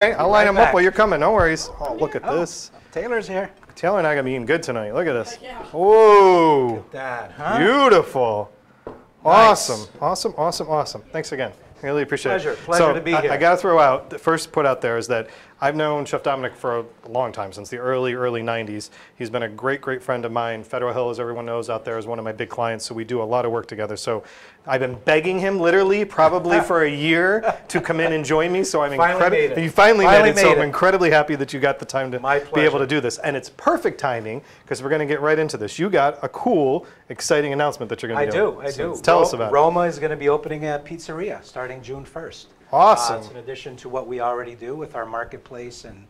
Hey, I'll line them up while you're coming. No worries. Oh, look at this. Taylor's here. Taylor and I are gonna be eating good tonight. Look at this. Whoa. Look at that, huh? Beautiful. Nice. Awesome. Awesome. Awesome. Awesome. Thanks again. Really appreciate it. Pleasure to be here. I gotta throw out, the first put out there is that I've known Chef Domenic for a long time, since the early 90s. He's been a great friend of mine. Federal Hill, as everyone knows out there, is one of my big clients, so we do a lot of work together. So I've been begging him literally probably for a year to come in and join me. So I'm incredibly, you finally made it. So I'm incredibly happy that you got the time to be able to do this. And it's perfect timing because we're gonna get right into this. You got a cool, exciting announcement that you're gonna be doing. I do. Tell us about it. Roma is gonna be opening a pizzeria starting June 1st. Awesome. It's in addition to what we already do with our marketplace and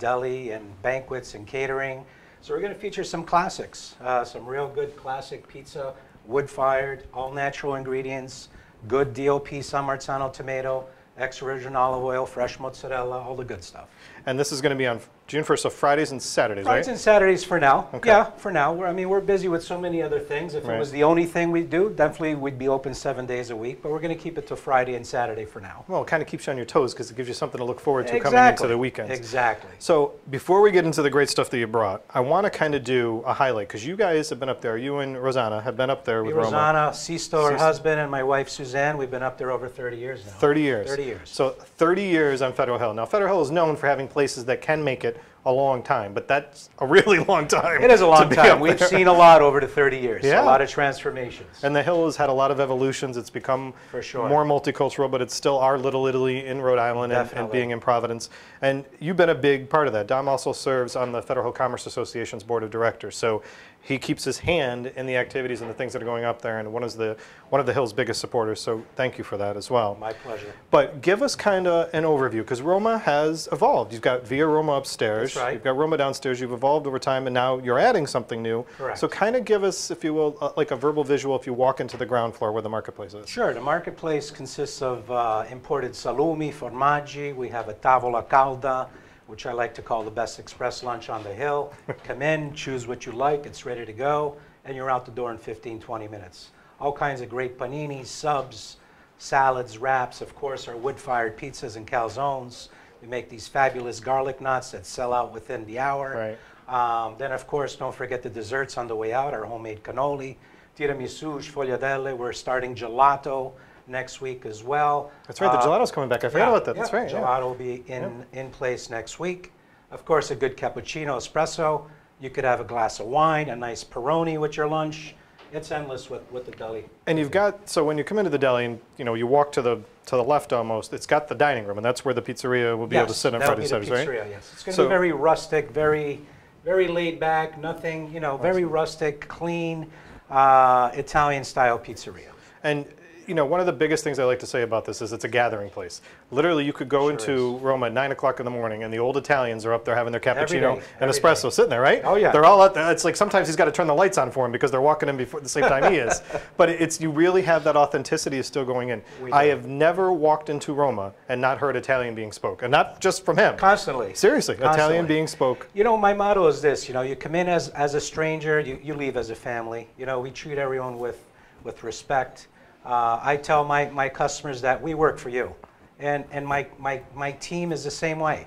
deli and banquets and catering. So we're going to feature some classics, some real good classic pizza, wood-fired, all-natural ingredients, good DOP San Marzano tomato, extra virgin olive oil, fresh mozzarella, all the good stuff. And this is going to be on June 1st, so Fridays and Saturdays, right? Fridays and Saturdays for now. Okay. Yeah, for now. We're busy with so many other things. If it was the only thing we do, definitely we'd be open 7 days a week, but we're going to keep it to Friday and Saturday for now. Well, it kind of keeps you on your toes because it gives you something to look forward to coming into the weekends. Exactly. So before we get into the great stuff that you brought, I want to kind of do a highlight because you guys have been up there. You and Rosanna have been up there with Roma. Rosanna, Sisto, her husband, and my wife Suzanne, we've been up there over 30 years now. 30 years. 30 years. So 30 years on Federal Hill. Now, Federal Hill is known for having places that can make it a long time, but that's a really long time. It is a long time. We've seen a lot over the 30 years. Yeah. A lot of transformations. And the Hill has had a lot of evolutions. It's become more multicultural, but it's still our little Italy in Rhode Island and being in Providence. And you've been a big part of that. Dom also serves on the Federal Hill Commerce Association's board of directors. So he keeps his hand in the activities and the things that are going up there, and one of the Hill's biggest supporters. So thank you for that as well. My pleasure. But give us kind of an overview, because Roma has evolved. You've got Via Roma upstairs. That's right. You've got Roma downstairs. You've evolved over time, and now you're adding something new. Correct. So kind of give us, if you will, like a verbal visual if you walk into the ground floor where the marketplace is. Sure. The marketplace consists of imported salumi, formaggi. We have a tavola calda, which I like to call the best express lunch on the Hill. Come in, choose what you like, it's ready to go, and you're out the door in 15, 20 minutes. All kinds of great paninis, subs, salads, wraps, of course, our wood-fired pizzas and calzones. We make these fabulous garlic knots that sell out within the hour. Right. Then, of course, don't forget the desserts on the way out, our homemade cannoli, tiramisu, sfogliatelle. We're starting gelato next week as well. That's right, the gelato's coming back. I forgot about that. That's right. Gelato will be in place next week. Of course, a good cappuccino, espresso. You could have a glass of wine, a nice Peroni with your lunch. It's endless with the deli. And you've got, so when you come into the deli and you walk to the left almost, it's got the dining room, and that's where the pizzeria will be able to sit on Friday, Saturdays, right? Yes, it's going to be very rustic, very laid back, nothing, very rustic, clean, Italian style pizzeria. And one of the biggest things I like to say about this is it's a gathering place. Literally, you could go into Roma at 9 o'clock in the morning, and the old Italians are up there having their cappuccino and espresso sitting there, right? Oh, yeah. They're all out there. It's like sometimes he's got to turn the lights on for him because they're walking in before the same time he is. But you really have that authenticity is still going in. I have never walked into Roma and not heard Italian being spoke, and not just from him. Constantly. Seriously, Italian being spoke. My motto is this, you come in as a stranger, you leave as a family. We treat everyone with respect. I tell my customers that we work for you, and my team is the same way.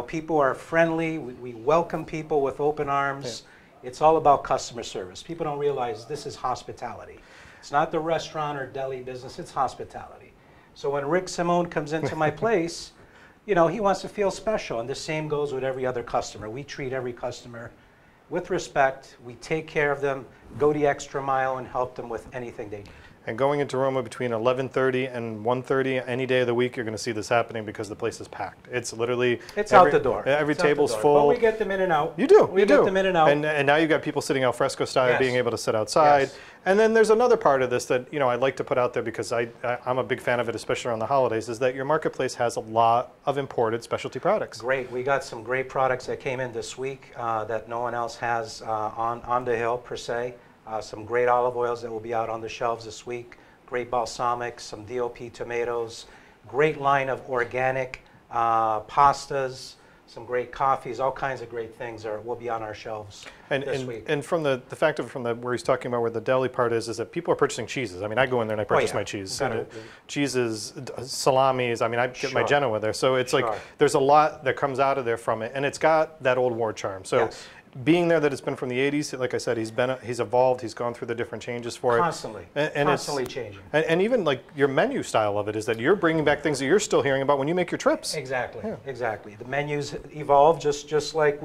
People are friendly. We welcome people with open arms. Yeah. It's all about customer service. People don't realize this is hospitality. It's not the restaurant or deli business. It's hospitality. So when Rick Simone comes into my place, he wants to feel special, and the same goes with every other customer. We treat every customer with respect. We take care of them, go the extra mile, and help them with anything they need. And going into Roma between 11:30 and 1:30 any day of the week, you're going to see this happening because the place is packed. It's literally out the door. Every table's full. But we get them in and out. You do. We get them in and out. And now you've got people sitting al fresco style, being able to sit outside. Yes. And then there's another part of this that I'd like to put out there because I'm a big fan of it, especially around the holidays, is that your marketplace has a lot of imported specialty products. Great. We got some great products that came in this week that no one else has on the Hill per se. Some great olive oils that will be out on the shelves this week. Great balsamics, some DOP tomatoes, great line of organic pastas, some great coffees, all kinds of great things will be on our shelves this week. And from the fact of where he's talking about where the deli part is that people are purchasing cheeses. I mean, I go in there and I purchase my cheese. Cheeses, salamis. I mean, I get my Genoa there. So it's like there's a lot that comes out of there from it, and it's got that old war charm. So being there that it's been from the 80s, like I said, he's evolved, he's gone through the different changes for it. Constantly changing. And even like your menu style of it is that you're bringing back things that you're still hearing about when you make your trips. Exactly, exactly. The menus evolve just like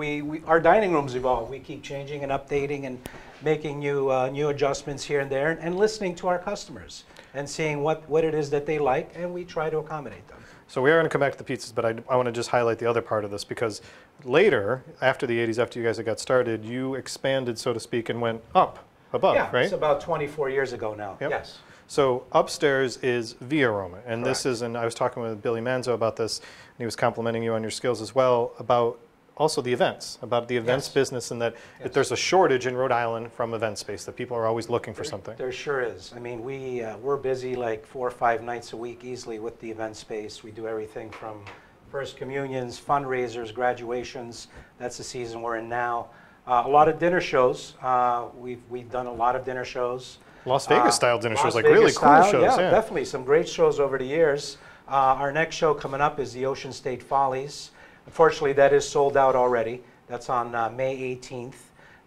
our dining rooms evolve. We keep changing and updating and making new adjustments here and there, and listening to our customers and seeing what it is that they like, and we try to accommodate them. So we are going to come back to the pizzas, but I want to just highlight the other part of this, because later, after the 80s, after you guys had got started, you expanded, so to speak, and went above, right? It's about 24 years ago now, yes. So upstairs is Via Roma, and this is, and I was talking with Billy Manzo about this, and he was complimenting you on your skills as well, about also the events, about the events business, and that if there's a shortage in Rhode Island from event space, that people are always looking for something. There sure is. I mean, we're busy like 4 or 5 nights a week easily with the event space. We do everything from first communions, fundraisers, graduations. That's the season we're in now. A lot of dinner shows. We've done a lot of dinner shows. Las Vegas style dinner shows, like really cool shows. Yeah, definitely. Some great shows over the years. Our next show coming up is the Ocean State Follies. Unfortunately, that is sold out already. That's on May 18th.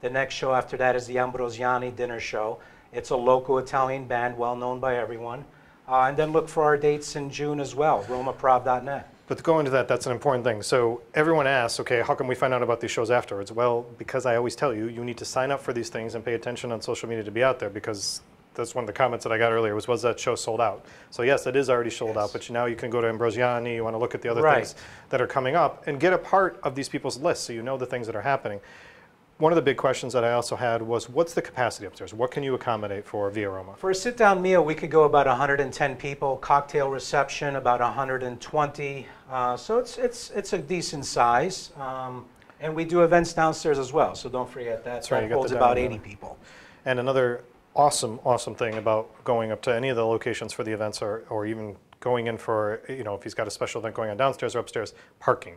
The next show after that is the Ambrosiani Dinner Show. It's a local Italian band, well known by everyone. And then look for our dates in June as well, romaprov.net. But to go into that, that's an important thing. So everyone asks, okay, how can we find out about these shows afterwards? Well, because I always tell you, you need to sign up for these things and pay attention on social media to be out there, because that's one of the comments that I got earlier was that show sold out? So yes, it is already sold out, but now you can go to Ambrosiani, you want to look at the other things that are coming up and get a part of these people's lists so you know the things that are happening. One of the big questions that I also had was, what's the capacity upstairs? What can you accommodate for Via Roma? For a sit-down meal, we could go about 110 people. Cocktail reception, about 120. So it's a decent size. And we do events downstairs as well, so don't forget that. That holds about 80 people. And another awesome thing about going up to any of the locations for the events, or even going in for, if he's got a special event going on downstairs or upstairs, parking.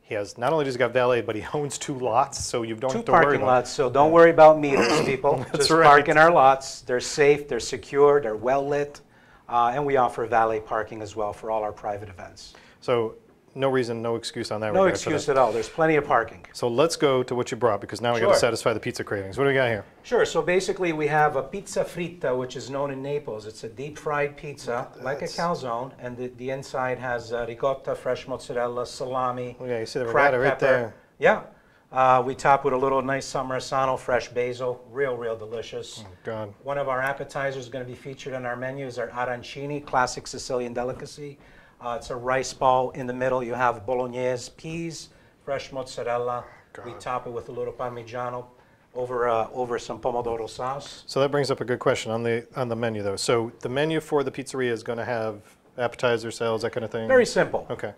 He has, not only does he got valet, but he owns 2 lots, so you don't have to worry about 2 parking lots, so don't worry about meters, people. Just park in our lots. They're safe, they're secure, they're well lit, and we offer valet parking as well for all our private events. So no reason, no excuse on that. No excuse at all. There's plenty of parking. So let's go to what you brought, because now we got to satisfy the pizza cravings. What do we got here? Sure. So basically we have a pizza fritta, which is known in Naples. It's a deep fried pizza, like a calzone, and the inside has ricotta, fresh mozzarella, salami, yeah, you see the ricotta right there. Yeah. We top with a little nice Samaritano, fresh basil, real delicious. Oh, God. One of our appetizers is going to be featured on our menu is our arancini, classic Sicilian delicacy. It's a rice ball. In the middle, you have bolognese, peas, fresh mozzarella. We top it with a little parmigiano over some pomodoro sauce. So that brings up a good question on the menu, though. So the menu for the pizzeria is going to have appetizer, salads, that kind of thing? Very simple. Okay.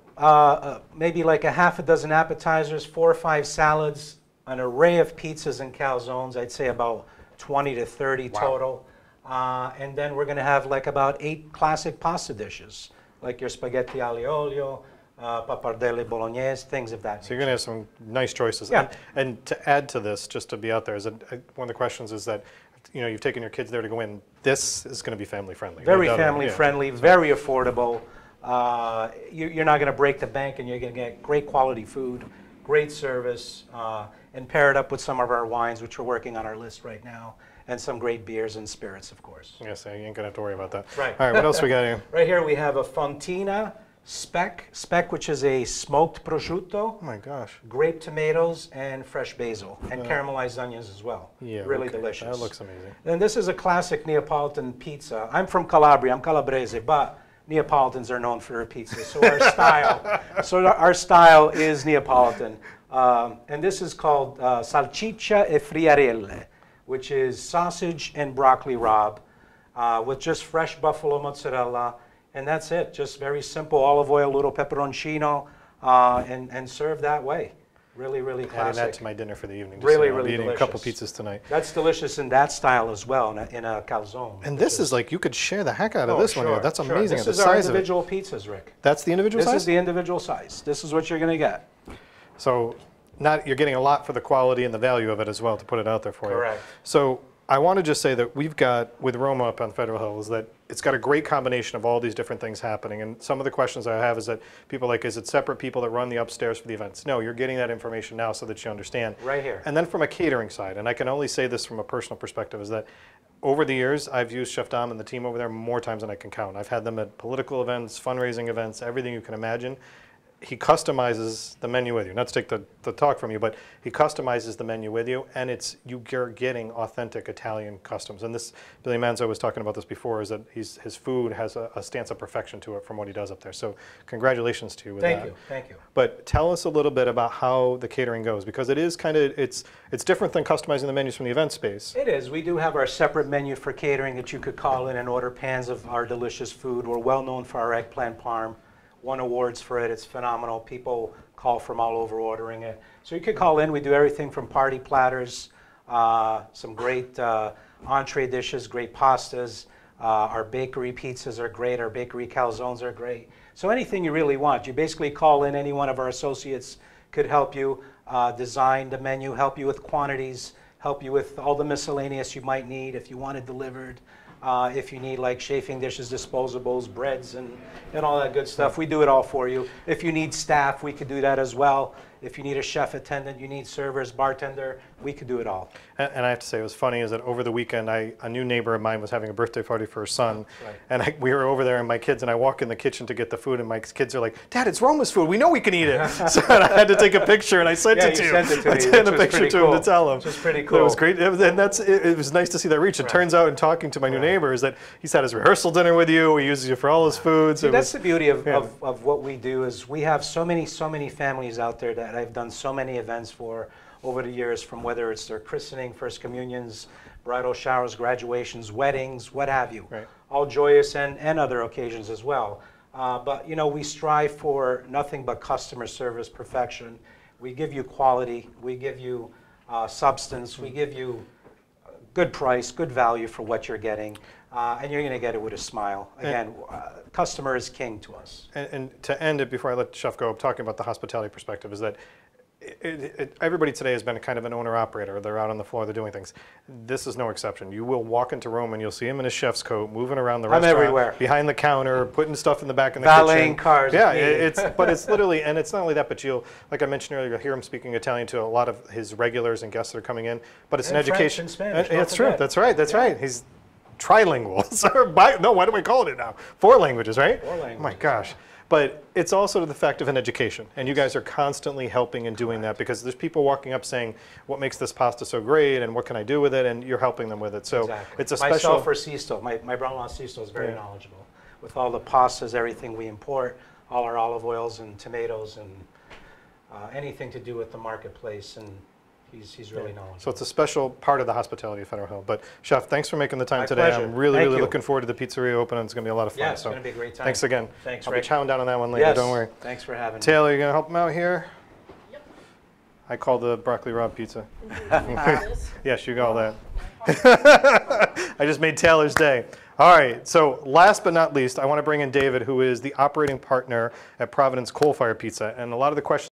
Maybe like a half a dozen appetizers, 4 or 5 salads, an array of pizzas and calzones. I'd say about 20 to 30 total. And then we're going to have like about 8 classic pasta dishes, like your spaghetti aglio olio, pappardelle bolognese, things of that nature. So you're going to have some nice choices. Yeah. And to add to this, just to be out there, one of the questions is that, you've taken your kids there to go in. This is going to be family friendly. Very family friendly, very affordable. You're not going to break the bank, and you're going to get great quality food, great service, and pair it up with some of our wines, which we're working on our list right now, and some great beers and spirits, of course. Yes, you ain't going to have to worry about that. Right. All right, what else we got here? Right here we have a fontina speck, which is a smoked prosciutto. Oh my gosh. Grape tomatoes and fresh basil, and caramelized onions as well. Yeah, really delicious. That looks amazing. And this is a classic Neapolitan pizza. I'm from Calabria, I'm Calabrese, but Neapolitans are known for their pizza. So our style is Neapolitan. And this is called salsiccia e friarelle, which is sausage and broccoli rabe with just fresh buffalo mozzarella. And that's it, just very simple, olive oil, little pepperoncino, and served that way. Really classic. Adding that to my dinner for the evening. Just really eating delicious. A couple pizzas tonight. That's delicious in that style as well, in a calzone. And this is like, you could share the heck out of this one here. That's amazing. This is our individual pizzas, Rick. That's the individual size? This is the individual size. This is what you're going to get. So you're getting a lot for the quality and the value of it as well to put it out there for you. Correct. So I want to just say that we've got, with Roma up on Federal Hill, is that it's got a great combination of all these different things happening. And some of the questions I have is that people are like, is it separate people that run the upstairs for the events? No, you're getting that information now so that you understand. Right here. And then from a catering side, and I can only say this from a personal perspective, is that over the years, I've used Chef Dom and the team over there more times than I can count. I've had them at political events, fundraising events, everything you can imagine. He customizes the menu with you. Not to take the talk from you, but he customizes the menu with you, and you're getting authentic Italian customs. And this, Billy Manzo was talking about this before, is that his food has a stance of perfection to it from what he does up there. So congratulations to you with that. Thank you, thank you. But tell us a little bit about how the catering goes, because it is kind of, it's different than customizing the menus from the event space. It is. We do have our separate menu for catering that you could call in and order pans of our delicious food. We're well known for our eggplant parm. Won awards for it. It's phenomenal. People call from all over ordering it. So you could call in. We do everything from party platters, some great entree dishes, great pastas. Our bakery pizzas are great. Our bakery calzones are great. So anything you really want. You basically call in. Any one of our associates could help you design the menu, help you with quantities, help you with all the miscellaneous you might need if you want it delivered. If you need like chafing dishes, disposables, breads, and all that good stuff, we do it all for you. If you need staff, we could do that as well. If you need a chef attendant, you need servers, bartender, we could do it all. And I have to say, it was funny is that over the weekend, a new neighbor of mine was having a birthday party for her son. Right. And we were over there, and my kids, and I walk in the kitchen to get the food, and my kids are like, Dad, it's Roma's food. We know we can eat it. So I had to take a picture, and I sent it to you. Sent it to I sent a picture to him to tell him. Which was pretty cool. It was great. And it was nice to see that reach. It turns out in talking to my new neighbor is that he's had his rehearsal dinner with you. He uses you for all his foods. See, that's the beauty of what we do is we have so many families out there that I've done so many events for over the years, from whether it's their christening, first communions, bridal showers, graduations, weddings, what have you. Right. All joyous and other occasions as well. But you know, we strive for nothing but customer service perfection. We give you quality, we give you substance, we give you good price, good value for what you're getting, and you're going to get it with a smile. Again, customer is king to us. And to end it, before I let Chef go, talking about the hospitality perspective, is that everybody today has been a kind of an owner-operator. They're out on the floor, they're doing things. This is no exception. You will walk into Rome and you'll see him in his chef's coat, moving around the restaurant, everywhere, behind the counter, putting stuff in the back of the kitchen. Valeting cars. Yeah, but it's literally, and it's not only that, but like I mentioned earlier, you'll hear him speaking Italian to a lot of his regulars and guests that are coming in. But it's an education. French and Spanish. It's true. That's right. That's right. He's trilingual. No, why do we call it now? 4 languages, right? 4 languages. Oh my gosh. But it's also the fact of an education, and you guys are constantly helping and doing that, because there's people walking up saying, what makes this pasta so great, and what can I do with it, and you're helping them with it. So exactly. It's a special... Myself or Sisto, my brother-in-law Sisto is very knowledgeable with all the pastas, everything we import, all our olive oils and tomatoes, and anything to do with the marketplace, and he's really knowledgeable. So it's a special part of the hospitality of Federal Hill. But Chef, thanks for making the time today. Pleasure. I'm really looking forward to the pizzeria opening. It's going to be a lot of fun. Yeah, it's going to be a great time. Thanks again. Thanks, I'll Rick. be chowing down on that one later, don't worry. Thanks for having me. Taylor, you going to help him out here? Yep. I call the broccoli raw pizza. Yes, you call that. I just made Taylor's day. All right, so last but not least, I want to bring in David, who is the operating partner at Providence Coal Fire Pizza. And a lot of the questions